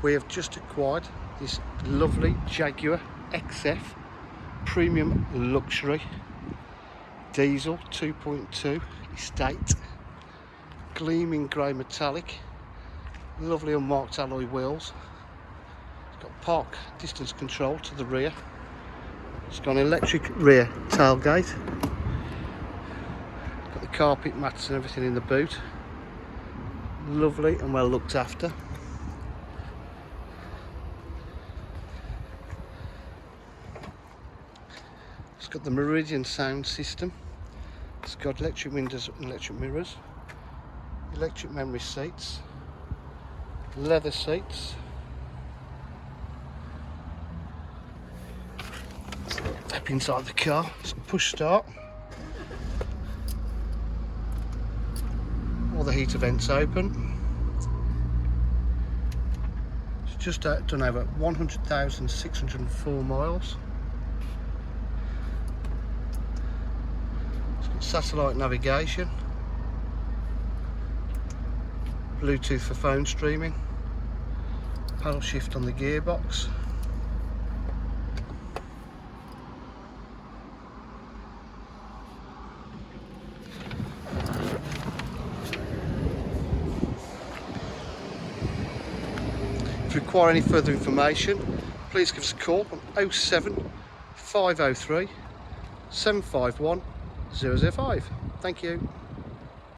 We have just acquired this lovely Jaguar XF Premium Luxury Diesel 2.2 estate, gleaming grey metallic, lovely unmarked alloy wheels. It's got park distance control to the rear. It's got an electric rear tailgate. Got the carpet mats and everything in the boot. Lovely and well looked after. It's got the Meridian sound system. It's got electric windows and electric mirrors, electric memory seats, leather seats. Step inside the car. It's push start. All the heater vents open. It's just done over 100,604 miles. Satellite navigation, Bluetooth for phone streaming, paddle shift on the gearbox. If you require any further information, please give us a call on 07 503 751 005. Thank you.